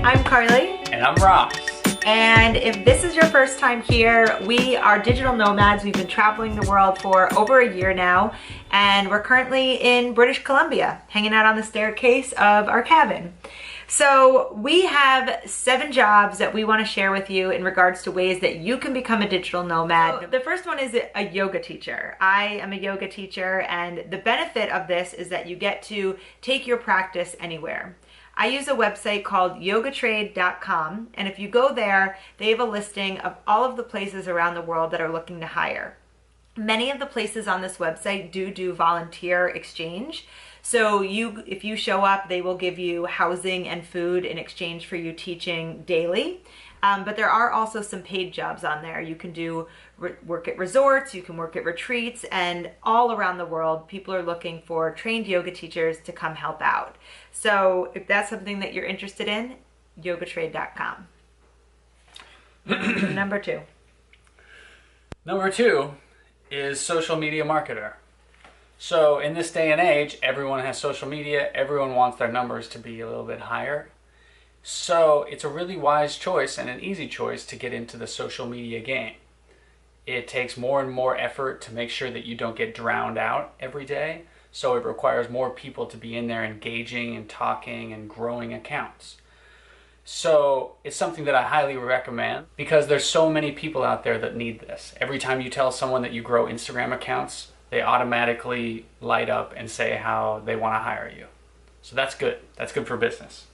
I'm Carly. And I'm Ross. And if this is your first time here, we are digital nomads. We've been traveling the world for over a year now, and we're currently in British Columbia, hanging out on the staircase of our cabin. So we have 7 jobs that we want to share with you in regards to ways that you can become a digital nomad. So the first one is a yoga teacher. I am a yoga teacher, and the benefit of this is that you get to take your practice anywhere. I use a website called yogatrade.com, and if you go there, they have a listing of all of the places around the world that are looking to hire. Many of the places on this website do volunteer exchange. So if you show up, they will give you housing and food in exchange for you teaching daily. But there are also some paid jobs on there. You can do work at resorts, you can work at retreats, and all around the world, people are looking for trained yoga teachers to come help out. So if that's something that you're interested in, yogatrade.com. Number 2. Number 2 is social media marketer. So in this day and age, everyone has social media, everyone wants their numbers to be a little bit higher. So it's a really wise choice and an easy choice to get into the social media game. It takes more and more effort to make sure that you don't get drowned out every day. So it requires more people to be in there engaging and talking and growing accounts. So it's something that I highly recommend because there's so many people out there that need this. Every time you tell someone that you grow Instagram accounts, they automatically light up and say how they want to hire you. So that's good. That's good for business.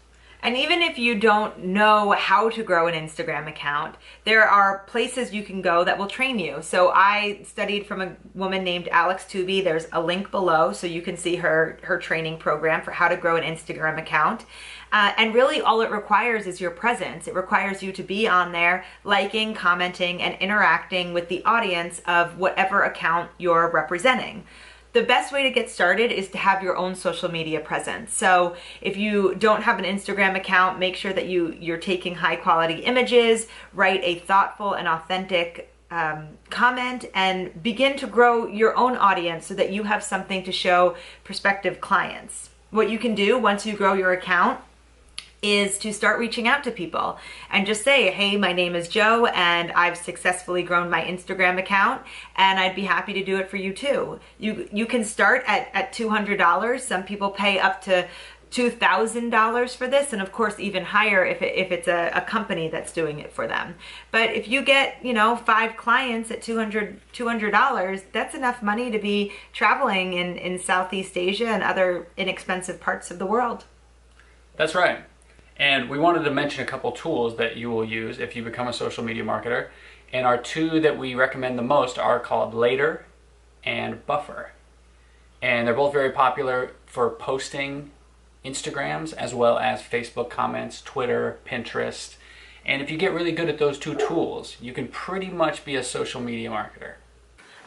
And even if you don't know how to grow an Instagram account, there are places you can go that will train you. So I studied from a woman named Alex Tooby. There's a link below so you can see her training program for how to grow an Instagram account. And really all it requires is your presence. It requires you to be on there liking, commenting, and interacting with the audience of whatever account you're representing. The best way to get started is to have your own social media presence. So if you don't have an Instagram account, make sure that you're taking high quality images, write a thoughtful and authentic comment, and begin to grow your own audience so that you have something to show prospective clients. What you can do once you grow your account is to start reaching out to people and just say, hey, my name is Joe and I've successfully grown my Instagram account and I'd be happy to do it for you too. You can start at $200. Some people pay up to $2,000 for this, and of course even higher if it's a company that's doing it for them. But if you get 5 clients at $200, that's enough money to be traveling in Southeast Asia and other inexpensive parts of the world. That's right. And we wanted to mention a couple tools that you will use if you become a social media marketer. And our 2 that we recommend the most are called Later and Buffer. And they're both very popular for posting Instagrams as well as Facebook comments, Twitter, Pinterest. And if you get really good at those 2 tools, you can pretty much be a social media marketer.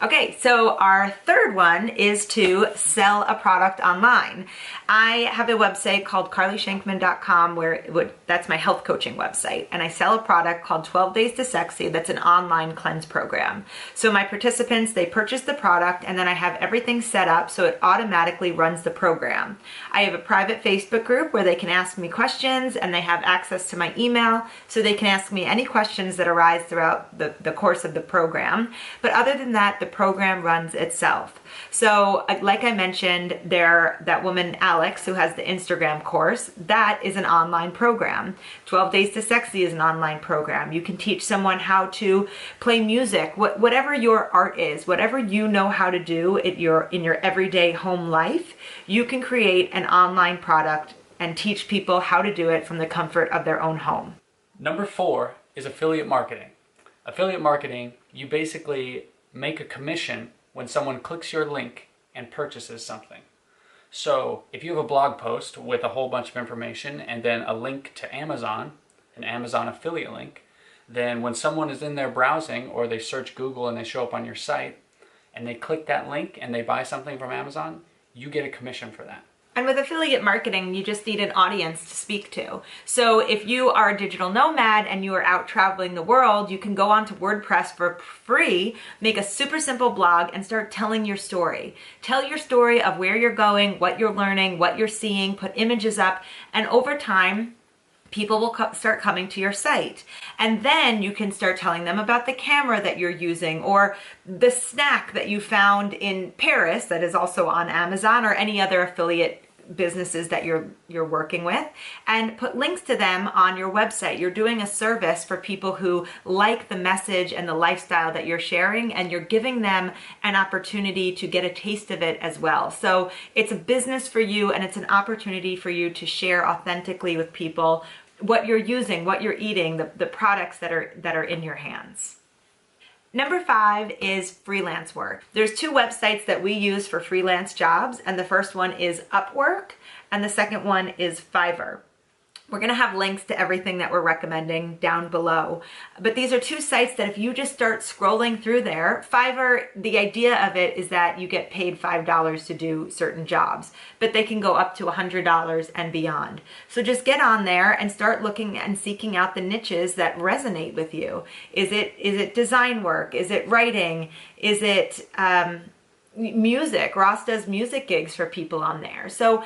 Okay, so our 3rd one is to sell a product online. I have a website called carlyshankman.com that's my health coaching website, and I sell a product called 12 Days to Sexy that's an online cleanse program. So my participants, they purchase the product and then I have everything set up so it automatically runs the program. I have a private Facebook group where they can ask me questions and they have access to my email so they can ask me any questions that arise throughout the course of the program. But other than that, the program runs itself. So like I mentioned, that woman Alex who has the Instagram course, that is an online program. 12 Days to Sexy is an online program. You can teach someone how to play music, whatever your art is, whatever you know how to do in your everyday home life, you can create an online product and teach people how to do it from the comfort of their own home. Number 4 is affiliate marketing. Affiliate marketing, you basically make a commission when someone clicks your link and purchases something. So if you have a blog post with a whole bunch of information and then a link to Amazon, an Amazon affiliate link, then when someone is in there browsing or they search Google and they show up on your site and they click that link and they buy something from Amazon, you get a commission for that. And with affiliate marketing, you just need an audience to speak to. So if you are a digital nomad and you are out traveling the world, you can go onto WordPress for free, make a super simple blog, and start telling your story. Tell your story of where you're going, what you're learning, what you're seeing, put images up, and over time, people will start coming to your site. And then you can start telling them about the camera that you're using, or the snack that you found in Paris that is also on Amazon, or any other affiliate businesses that you're working with, and put links to them on your website. You're doing a service for people who like the message and the lifestyle that you're sharing, and you're giving them an opportunity to get a taste of it as well. So it's a business for you, and it's an opportunity for you to share authentically with people what you're using, what you're eating, the products that are in your hands. Number 5 is Freelance Work. There's 2 websites that we use for freelance jobs, and the first one is Upwork, and the second one is Fiverr. We're gonna have links to everything that we're recommending down below. But these are 2 sites that if you just start scrolling through there, Fiverr, the idea of it is that you get paid $5 to do certain jobs, but they can go up to $100 and beyond. So just get on there and start looking and seeking out the niches that resonate with you. Is it design work? Is it writing? Is it music? Ross does music gigs for people on there. So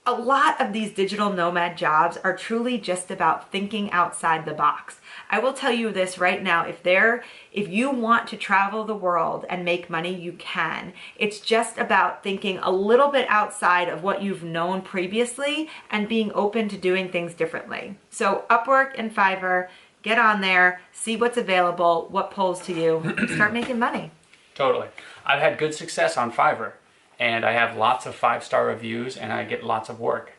a lot of these digital nomad jobs are truly just about thinking outside the box. I will tell you this right now, if you want to travel the world and make money, you can. It's just about thinking a little bit outside of what you've known previously and being open to doing things differently. So Upwork and Fiverr, get on there, see what's available, what pulls to you, and start making money. Totally. I've had good success on Fiverr, and I have lots of 5-star reviews, and I get lots of work.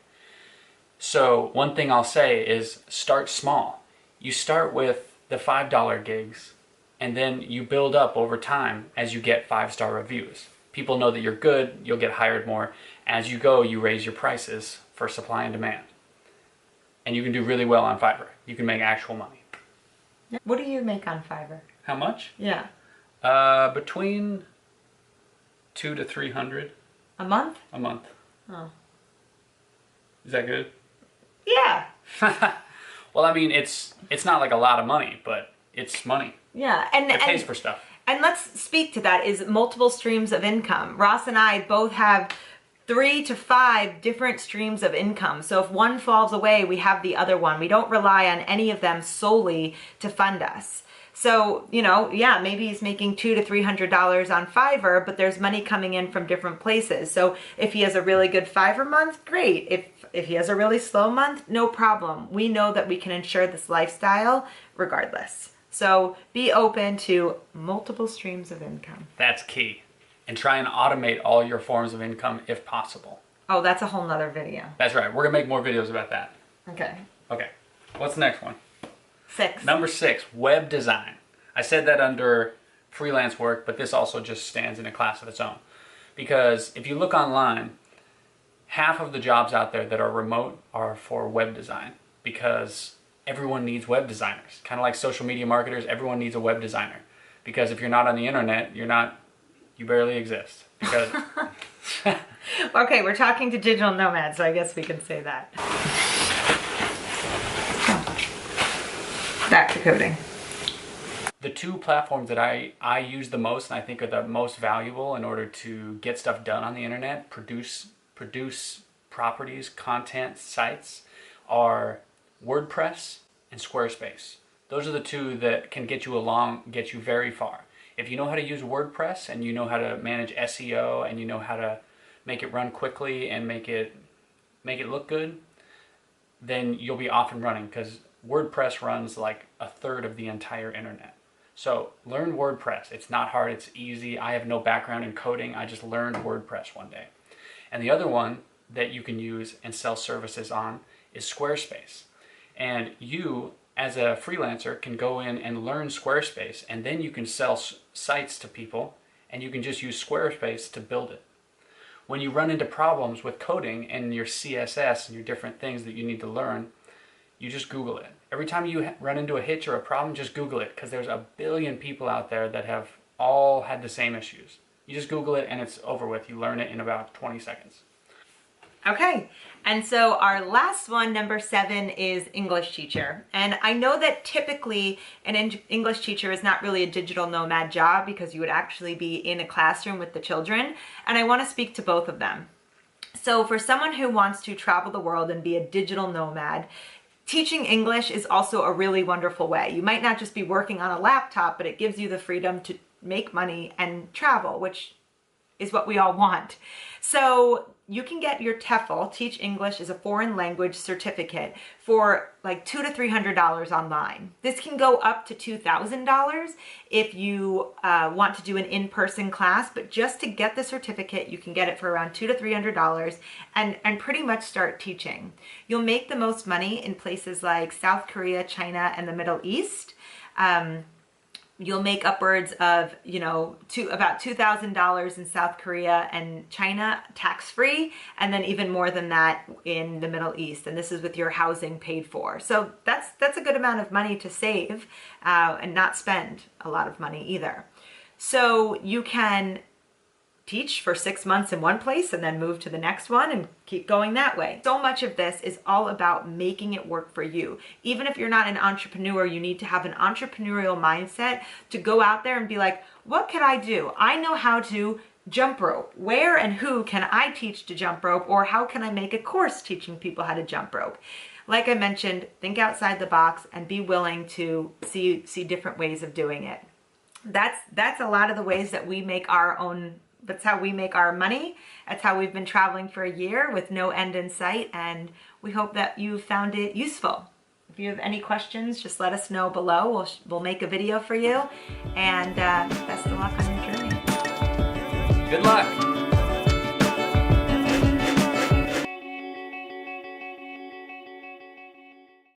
So one thing I'll say is start small. You start with the $5 gigs, and then you build up over time as you get 5-star reviews. People know that you're good, you'll get hired more. As you go, you raise your prices for supply and demand. And you can do really well on Fiverr. You can make actual money. What do you make on Fiverr? How much? Yeah. Between $200 to $300 a month. A month. Oh. Is that good? Yeah. Well, I mean, it's not like a lot of money, but it's money. Yeah, and it pays for stuff. And let's speak to that, is multiple streams of income. Ross and I both have 3 to 5 different streams of income. So if one falls away, we have the other one. We don't rely on any of them solely to fund us. So, yeah, maybe he's making $200 to $300 on Fiverr, but there's money coming in from different places. So if he has a really good Fiverr month, great. If he has a really slow month, no problem. We know that we can ensure this lifestyle regardless. So be open to multiple streams of income. That's key. And try and automate all your forms of income if possible. Oh, that's a whole nother video. That's right. We're going to make more videos about that. Okay. Okay. What's the next one? 6. Number 6, web design. I said that under freelance work, but this also just stands in a class of its own. Because if you look online, half of the jobs out there that are remote are for web design, because everyone needs web designers. Kind of like social media marketers, everyone needs a web designer. Because if you're not on the internet, you barely exist. Because okay, we're talking to digital nomads, so I guess we can say that. Back to coding. The 2 platforms that I use the most and I think are the most valuable in order to get stuff done on the internet, produce properties, content, sites, are WordPress and Squarespace. Those are the 2 that can get you very far. If you know how to use WordPress and you know how to manage SEO and you know how to make it run quickly and make it look good, then you'll be off and running, because WordPress runs like 1/3 of the entire internet. So learn WordPress. It's not hard, it's easy. I have no background in coding. I just learned WordPress one day. And the other one that you can use and sell services on is Squarespace. And you, as a freelancer, can go in and learn Squarespace, and then you can sell sites to people, and you can just use Squarespace to build it. When you run into problems with coding and your CSS and your different things that you need to learn, you just Google it. Every time you run into a hitch or a problem, just Google it, because there's a billion people out there that have all had the same issues. You just Google it and it's over with. You learn it in about 20 seconds. Okay, and so our last one, number 7, is English teacher. And I know that typically an English teacher is not really a digital nomad job, because you would actually be in a classroom with the children. And I want to speak to both of them. So for someone who wants to travel the world and be a digital nomad, Teaching English is also a really wonderful way. You might not just be working on a laptop, but it gives you the freedom to make money and travel, which is what we all want. So you can get your TEFL, Teach English as a Foreign Language certificate, for like $200 to $300 online. This can go up to $2,000 if you want to do an in-person class, but just to get the certificate, you can get it for around $200 to $300 and pretty much start teaching. You'll make the most money in places like South Korea, China, and the Middle East. You'll make upwards of, about $2,000 in South Korea and China tax-free, and then even more than that in the Middle East. And this is with your housing paid for. So that's a good amount of money to save and not spend a lot of money either. So you can teach for 6 months in one place and then move to the next one and keep going that way. So much of this is all about making it work for you. Even if you're not an entrepreneur, you need to have an entrepreneurial mindset to go out there and be like, what could I do? I know how to jump rope. Where and who can I teach to jump rope, or how can I make a course teaching people how to jump rope? Like I mentioned, think outside the box and be willing to see different ways of doing it. That's a lot of the ways that we make our own. That's how we make our money. That's how we've been traveling for a year with no end in sight, and we hope that you found it useful. If you have any questions, just let us know below. We'll make a video for you, and best of luck on your journey. Good luck.